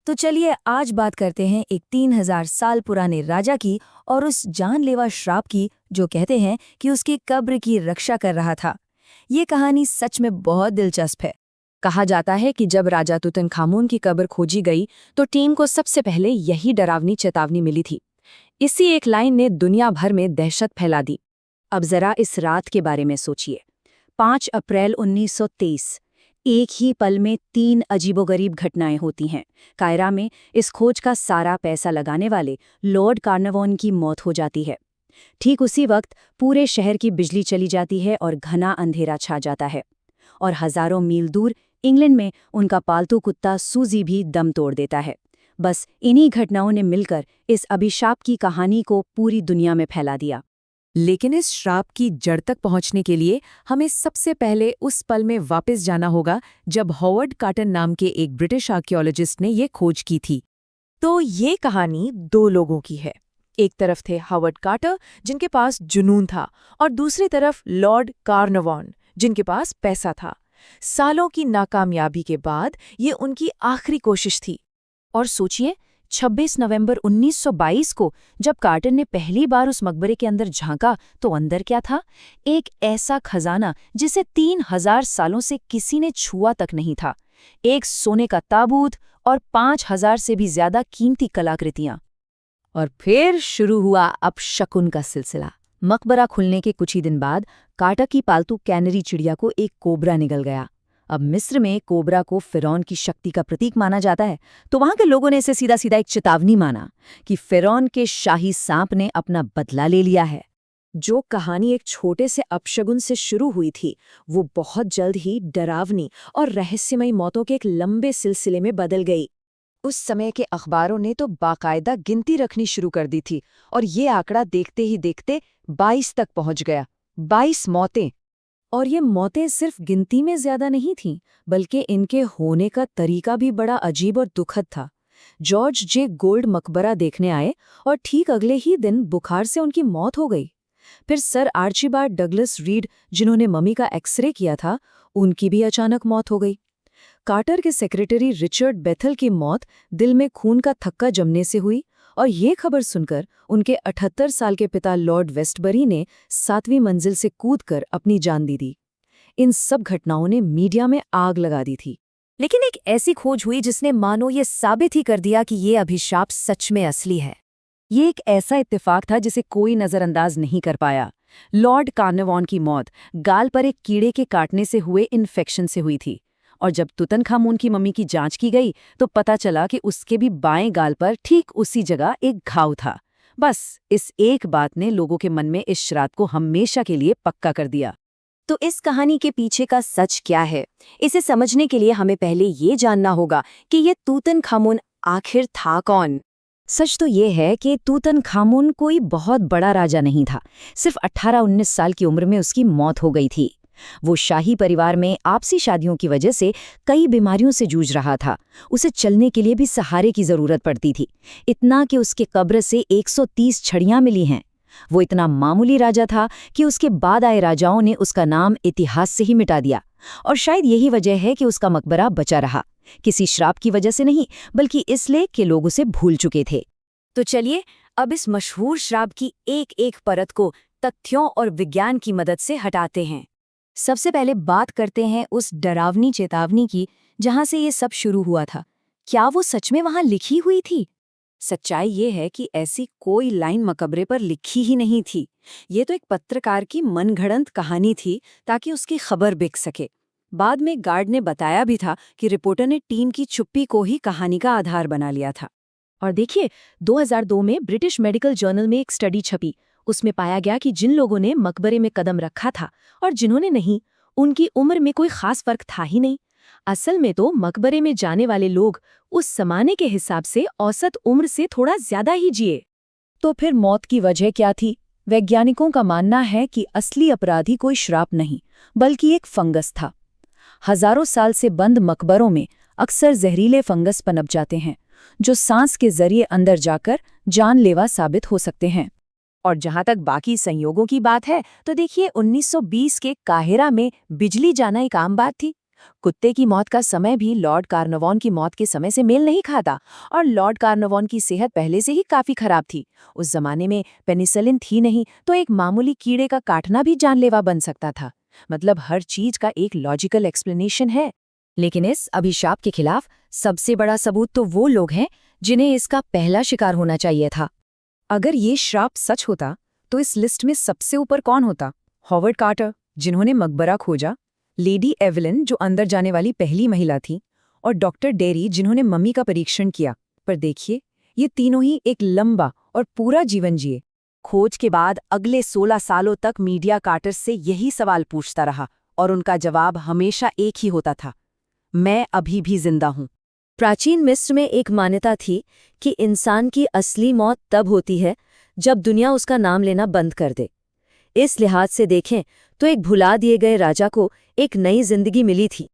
तो चलिए आज बात करते हैं एक 3000 साल पुराने राजा की और उस जानलेवा श्राप की जो कहते हैं कि उसकी कब्र की रक्षा कर रहा था। ये कहानी सच में बहुत दिलचस्प है। कहा जाता है कि जब राजा तुतनखामुन की कब्र खोजी गई तो टीम को सबसे पहले यही डरावनी चेतावनी मिली थी। इसी एक लाइन ने दुनिया भर में दहशत फैला दी। अब जरा इस रात के बारे में सोचिए। 5 अप्रैल 1923। एक ही पल में 3 अजीबोगरीब घटनाएं होती हैं। कायरा में इस खोज का सारा पैसा लगाने वाले लॉर्ड कार्नवान की मौत हो जाती है। ठीक उसी वक्त पूरे शहर की बिजली चली जाती है और घना अंधेरा छा जाता है। और हजारों मील दूर इंग्लैंड में उनका पालतू कुत्ता सूजी भी दम तोड़ देता है। बस इन्हीं घटनाओं ने मिलकर इस अभिशाप की कहानी को पूरी दुनिया में फैला दिया। लेकिन इस श्राप की जड़ तक पहुंचने के लिए हमें सबसे पहले उस पल में वापस जाना होगा जब हॉवर्ड कार्टर नाम के एक ब्रिटिश आर्कियोलॉजिस्ट ने ये खोज की थी। तो ये कहानी 2 लोगों की है। एक तरफ थे हॉवर्ड कार्टर जिनके पास जुनून था और दूसरी तरफ लॉर्ड कार्नवान जिनके पास पैसा था। सालों की नाकामयाबी के बाद ये उनकी आखिरी कोशिश थी। और सोचिए 26 नवंबर 1922 को जब कार्टर ने पहली बार उस मकबरे के अंदर झांका तो अंदर क्या था? एक ऐसा खजाना जिसे 3000 सालों से किसी ने छुआ तक नहीं था। एक सोने का ताबूत और 5000 से भी ज्यादा कीमती कलाकृतियां। और फिर शुरू हुआ अपशकुन का सिलसिला। मकबरा खुलने के कुछ ही दिन बाद कार्टर की पालतू कैनरी चिड़िया को एक कोबरा निगल गया। अब मिस्र में कोबरा को फिरौन की शक्ति का प्रतीक माना जाता है, तो वहां के लोगों ने इसे सीधा सीधा एक चेतावनी माना कि फिरौन के शाही सांप ने अपना बदला ले लिया है। जो कहानी एक छोटे से अपशगुन से शुरू हुई थी वो बहुत जल्द ही डरावनी और रहस्यमयी मौतों के एक लंबे सिलसिले में बदल गई। उस समय के अखबारों ने तो बाकायदा गिनती रखनी शुरू कर दी थी और ये आंकड़ा देखते ही देखते 22 तक पहुंच गया। 22 मौतें। और ये मौतें सिर्फ गिनती में ज्यादा नहीं थीं, बल्कि इनके होने का तरीका भी बड़ा अजीब और दुखद था। जॉर्ज जे गोल्ड मकबरा देखने आए और ठीक अगले ही दिन बुखार से उनकी मौत हो गई। फिर सर आर्चिबाल्ड डगलस रीड जिन्होंने मम्मी का एक्सरे किया था, उनकी भी अचानक मौत हो गई। कार्टर के सेक्रेटरी रिचर्ड बेथल की मौत दिल में खून का थक्का जमने से हुई और ये खबर सुनकर उनके 78 साल के पिता लॉर्ड वेस्टबरी ने 7वीं मंजिल से कूदकर अपनी जान दे दी। इन सब घटनाओं ने मीडिया में आग लगा दी थी। लेकिन एक ऐसी खोज हुई जिसने मानो ये साबित ही कर दिया कि ये अभिशाप सच में असली है। ये एक ऐसा इत्तेफाक था जिसे कोई नजरअंदाज नहीं कर पाया। लॉर्ड कार्नवान की मौत गाल पर एक कीड़े के काटने से हुए इन्फेक्शन से हुई थी और जब तुतनखामुन की मम्मी की जांच की गई तो पता चला कि उसके भी बाएं गाल पर ठीक उसी जगह एक घाव था। बस इस एक बात ने लोगों के मन में इस श्राप को हमेशा के लिए पक्का कर दिया। तो इस कहानी के पीछे का सच क्या है? इसे समझने के लिए हमें पहले ये जानना होगा कि ये तुतनखामुन आखिर था कौन। सच तो ये है कि तुतनखामुन कोई बहुत बड़ा राजा नहीं था। सिर्फ 18-19 साल की उम्र में उसकी मौत हो गई थी। वो शाही परिवार में आपसी शादियों की वजह से कई बीमारियों से जूझ रहा था। उसे चलने के लिए भी सहारे की जरूरत पड़ती थी। इतना कि उसके कब्र से 130 छड़ियां मिली हैं। वो इतना मामूली राजा था कि उसके बाद आए राजाओं ने उसका नाम इतिहास से ही मिटा दिया। और शायद यही वजह है कि उसका मकबरा बचा रहा। किसी श्राप की वजह से नहीं, बल्कि इसलिए कि लोग उसे भूल चुके थे। तो चलिए अब इस मशहूर श्राप की एक एक परत को तथ्यों और विज्ञान की मदद से हटाते हैं। सबसे पहले बात करते हैं उस डरावनी चेतावनी की जहां से ये सब शुरू हुआ था। क्या वो सच में वहां लिखी हुई थी? सच्चाई ये है कि ऐसी कोई लाइन मकबरे पर लिखी ही नहीं थी। ये तो एक पत्रकार की मनगढ़ंत कहानी थी ताकि उसकी खबर बिक सके। बाद में गार्ड ने बताया भी था कि रिपोर्टर ने टीम की चुप्पी को ही कहानी का आधार बना लिया था। और देखिए 2002 में ब्रिटिश मेडिकल जर्नल में एक स्टडी छपी। उसमें पाया गया कि जिन लोगों ने मकबरे में कदम रखा था और जिन्होंने नहीं, उनकी उम्र में कोई खास फर्क था ही नहीं। असल में तो मकबरे में जाने वाले लोग उस जमाने के हिसाब से औसत उम्र से थोड़ा ज्यादा ही जिए। तो फिर मौत की वजह क्या थी? वैज्ञानिकों का मानना है कि असली अपराधी कोई श्राप नहीं, बल्कि एक फंगस था। हजारों साल से बंद मकबरों में अक्सर जहरीले फंगस पनप जाते हैं, जो सांस के जरिए अंदर जाकर जानलेवा साबित हो सकते हैं। और जहां तक बाकी संयोगों की बात है तो देखिए 1920 के काहिरा में बिजली जाना एक आम बात थी। कुत्ते की मौत का समय भी लॉर्ड कार्नवान की मौत के समय से मेल नहीं खाता, और लॉर्ड कार्नवान की सेहत पहले से ही काफी खराब थी। उस जमाने में पेनिसिलिन थी नहीं, तो एक मामूली कीड़े का काटना भी जानलेवा बन सकता था। मतलब हर चीज का एक लॉजिकल एक्सप्लेनेशन है। लेकिन इस अभिशाप के खिलाफ सबसे बड़ा सबूत तो वो लोग हैं जिन्हें इसका पहला शिकार होना चाहिए था। अगर ये श्राप सच होता तो इस लिस्ट में सबसे ऊपर कौन होता? हॉवर्ड कार्टर, जिन्होंने मकबरा खोजा, लेडी एवलिन, जो अंदर जाने वाली पहली महिला थी, और डॉक्टर डेरी, जिन्होंने मम्मी का परीक्षण किया। पर देखिए, ये तीनों ही एक लंबा और पूरा जीवन जिए। खोज के बाद अगले 16 सालों तक मीडिया कार्टर से यही सवाल पूछता रहा, और उनका जवाब हमेशा एक ही होता था, मैं अभी भी जिंदा हूँ। प्राचीन मिस्र में एक मान्यता थी कि इंसान की असली मौत तब होती है जब दुनिया उसका नाम लेना बंद कर दे। इस लिहाज से देखें तो एक भुला दिए गए राजा को एक नई जिंदगी मिली थी।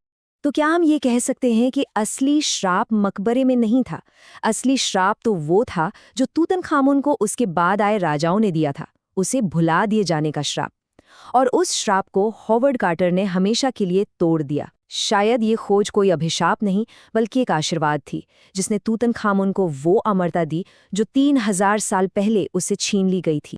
तो क्या हम ये कह सकते हैं कि असली श्राप मकबरे में नहीं था? असली श्राप तो वो था जो तूतनखामुन को उसके बाद आए राजाओं ने दिया था, उसे भुला दिए जाने का श्राप। और उस श्राप को हॉवर्ड कार्टर ने हमेशा के लिए तोड़ दिया। शायद ये खोज कोई अभिशाप नहीं, बल्कि एक आशीर्वाद थी, जिसने तूतनखामुन को वो अमरता दी जो 3000 साल पहले उसे छीन ली गई थी।